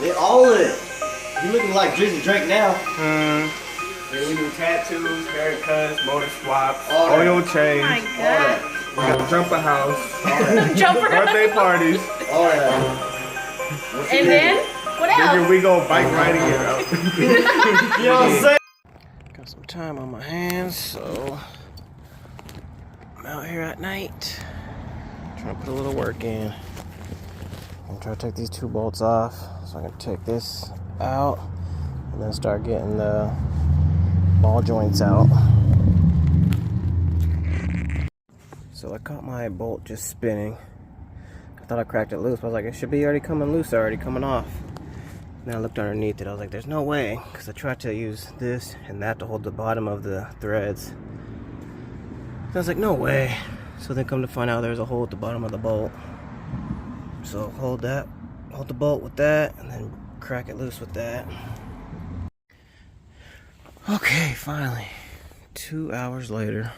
They all of it. You looking like Drizzy Drake now. And we do tattoos, haircuts, motor swaps, All that. oil Oh change. my All god. that. We got jumper house, Jumper. birthday parties. All that. And then, what Nigga, else? we go bike riding it out. You know what I'm saying? Got some time on my hands, so I'm out here at night trying to put a little work in. I'm trying to take these two bolts off so I can take this out and then start getting the ball joints out. So I caught my bolt just spinning. I thought I cracked it loose, but I was like, it should be already coming loose, already coming off. Then I looked underneath it, I was like, there's no way, because I tried to use this and that to hold the bottom of the threads. And I was like, no way. So then come to find out there's a hole at the bottom of the bolt. So hold the bolt with that, and then crack it loose with that. Okay, finally. 2 hours later.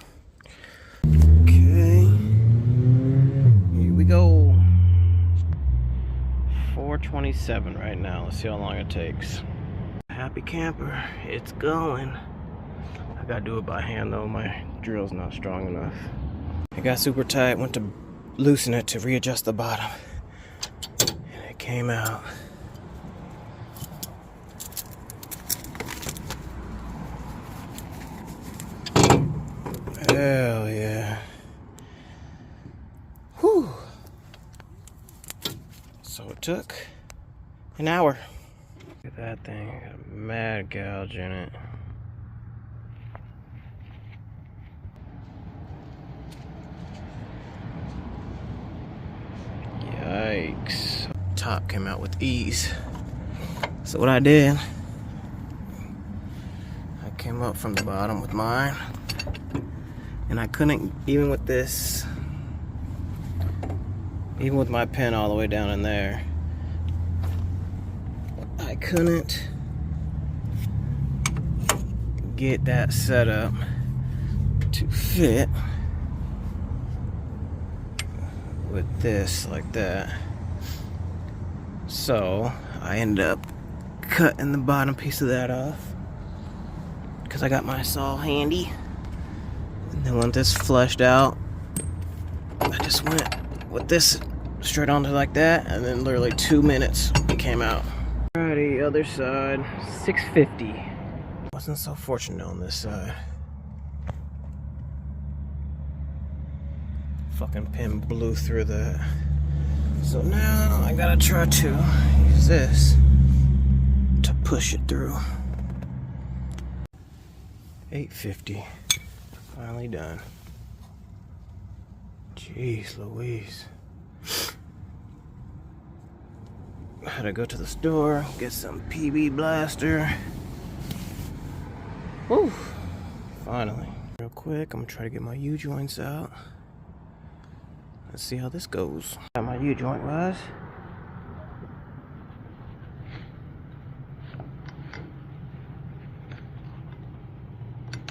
Okay. Here we go. 4:27 right now. Let's see how long it takes. Happy camper, it's going. I gotta do it by hand though, my drill's not strong enough. It got super tight, went to loosen it to readjust the bottom. And it came out. Hell yeah. Whew. So it took an hour. Look at that thing, got a mad gouge in it. Yikes. Top came out with ease. So what I did, I came up from the bottom with mine, and I couldn't, even with this, even with my pin all the way down in there, I couldn't get that set up to fit with this like that. So I ended up cutting the bottom piece of that off because I got my saw handy. And then once this flushed out, I just went with this straight onto like that, and then literally 2 minutes it came out. Alrighty, other side, 650. Wasn't so fortunate on this side. Fucking pin blew through that. So now I gotta try to use this to push it through. 850. Finally done. Jeez Louise. I had to go to the store, get some PB Blaster. Woo! Finally. Real quick, I'm gonna try to get my U-joints out. Let's see how this goes. How my U-joint was.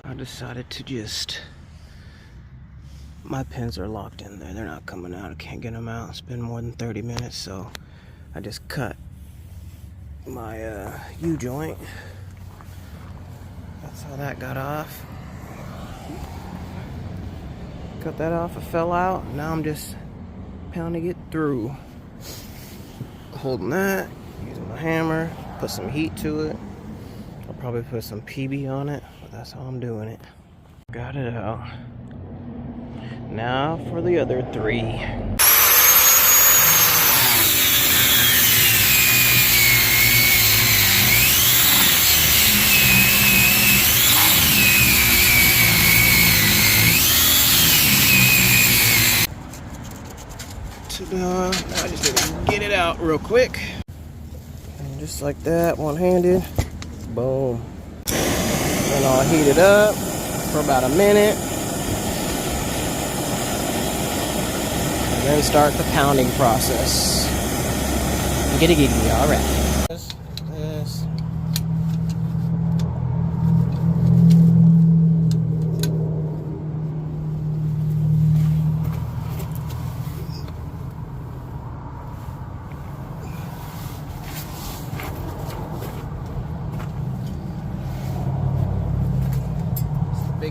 I decided to just, my pins are locked in there. They're not coming out. I can't get them out. It's been more than 30 minutes, so I just cut my U-joint. That's how that got off. Cut that off, it fell out. Now I'm just pounding it through. Holding that, using my hammer, put some heat to it. I'll probably put some PB on it, but that's how I'm doing it. Got it out. Now for the other 3. Now I just need to get it out real quick. And just like that, one-handed. Boom. Then I'll heat it up for about a minute. And then start the pounding process. Giddy giddy, alright. This.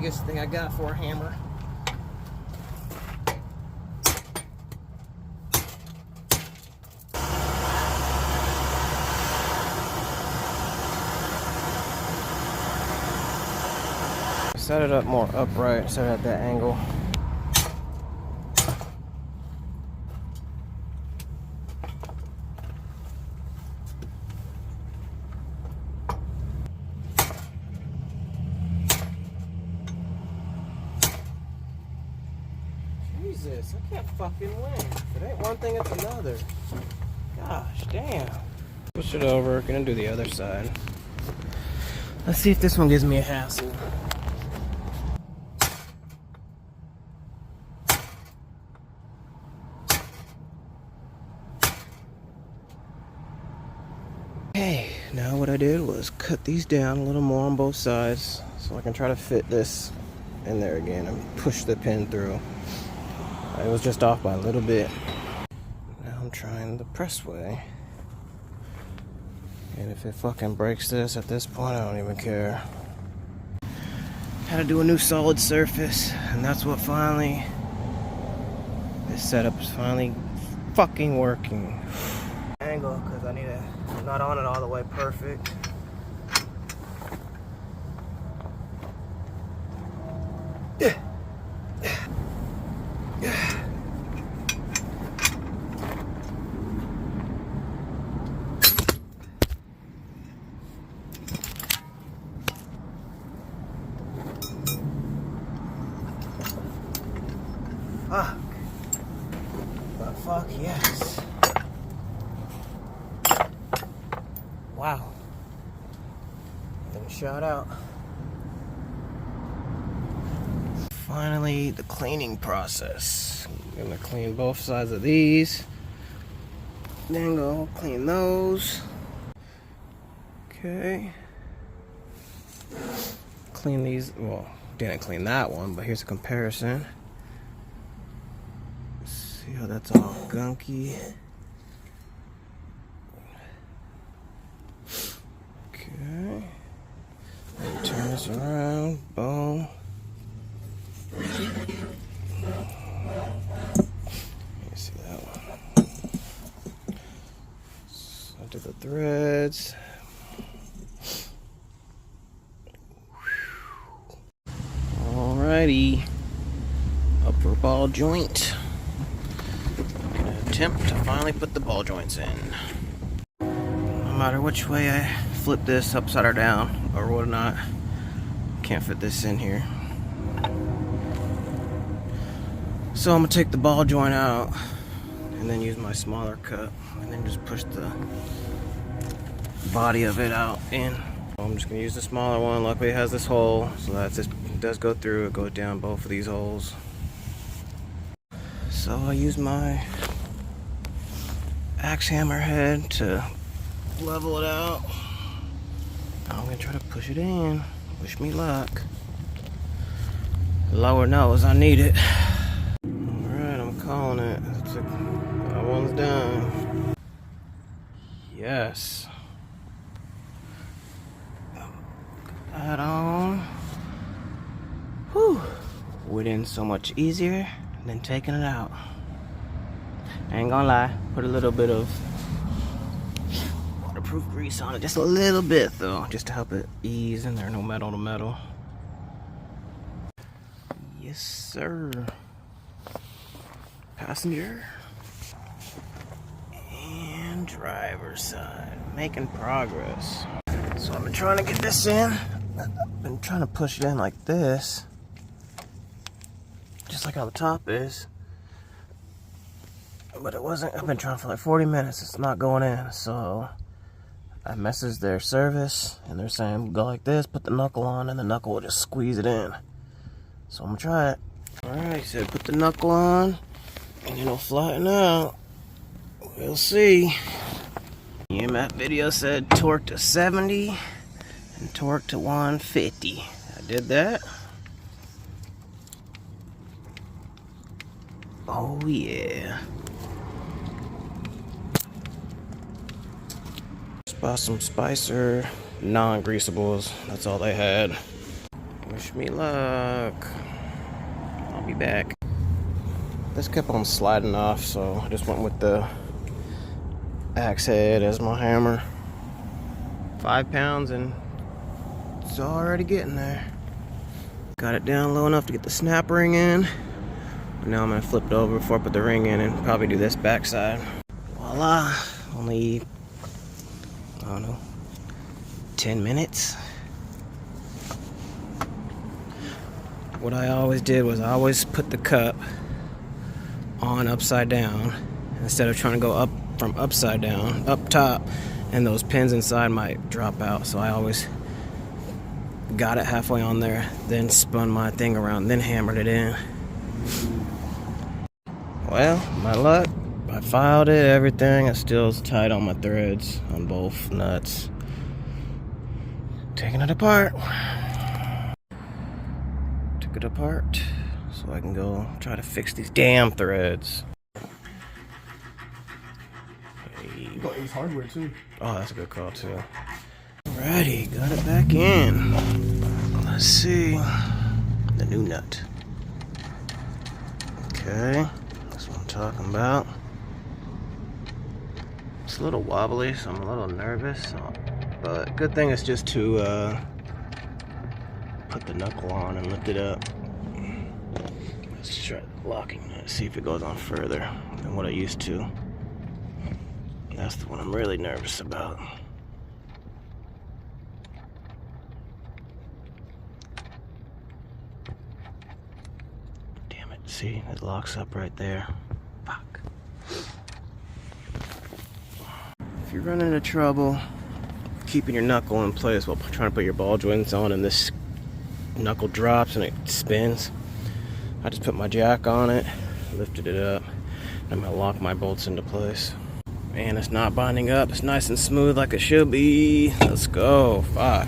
biggest thing I got for a hammer. Set it up more upright, set it at that angle. Jesus, I can't fucking win. If it ain't one thing, it's another. Gosh, damn. Push it over, gonna do the other side. Let's see if this one gives me a hassle. Okay, now what I did was cut these down a little more on both sides so I can try to fit this in there again and push the pin through. It was just off by a little bit. Now I'm trying the press way. And if it fucking breaks this at this point, I don't even care. Had to do a new solid surface, and that's what finally, this setup is finally fucking working. Angle, because I need to, I'm not on it all the way perfect. Fuck. But fuck yes. Wow. Then shot out. Finally, the cleaning process. I'm gonna clean both sides of these. Then go clean those. Okay. Clean these. Well, didn't clean that one, but here's a comparison. See how that's all gunky. Okay. And turn this around. Boom. You see that one. So to the threads. Alrighty. Upper ball joint. I'm gonna attempt to finally put the ball joints in. No matter which way I flip this upside or down or whatnot, can't fit this in here. So I'm gonna take the ball joint out and then use my smaller cut and then just push the body of it out in. I'm just gonna use the smaller one. Luckily it has this hole, so that it does go through. It goes down both of these holes. So I use my axe hammer head to level it out. Now I'm gonna try to push it in. Wish me luck. Lord knows I need it. Alright, I'm calling it. That one's done. Yes. That on. Whew. Went in so much easier than taking it out. I ain't gonna lie, put a little bit of waterproof grease on it, just a little bit though, just to help it ease in there, no metal to metal. Yes sir. Passenger and driver's side, making progress. So I've been trying to get this in. I've been trying to push it in like this, just like how the top is, but it wasn't. I've been trying for like 40 minutes. It's not going in. So I messaged their service and they're saying go like this, put the knuckle on, and the knuckle will just squeeze it in. So I'm gonna try it. Alright, he said put the knuckle on and it'll flatten out. We'll see. The EMF video said torque to 70 and torque to 150. I did that. Oh yeah. Just bought some Spicer non-greasables. That's all they had. Wish Wish me luck. I'll be back. This kept on sliding off, so I just went with the axe head as my hammer. 5 pounds and it's already getting there. Got it down low enough to get the snap ring in. Now I'm gonna flip it over before I put the ring in and probably do this backside. Voila, only, I don't know, 10 minutes. What I always did was I always put the cup on upside down instead of trying to go up from upside down, up top, and those pins inside might drop out. So I always got it halfway on there, then spun my thing around, then hammered it in. Well, my luck, I filed it, everything. It still is tight on my threads on both nuts. Taking it apart. Took it apart so I can go try to fix these damn threads. You got Ace Hardware too. Oh, that's a good call too. Alrighty, got it back in. Let's see. The new nut. Okay, that's what I'm talking about. It's a little wobbly, so I'm a little nervous. But good thing is just to put the knuckle on and lift it up. Let's try locking it, see if it goes on further than what I used to. That's the one I'm really nervous about. Damn it, see, it locks up right there. Fuck. If you run into trouble keeping your knuckle in place while trying to put your ball joints on and this knuckle drops and it spins, I just put my jack on it, lifted it up, and I'm gonna lock my bolts into place. Man, it's not binding up. It's nice and smooth like it should be. Let's go. Fuck.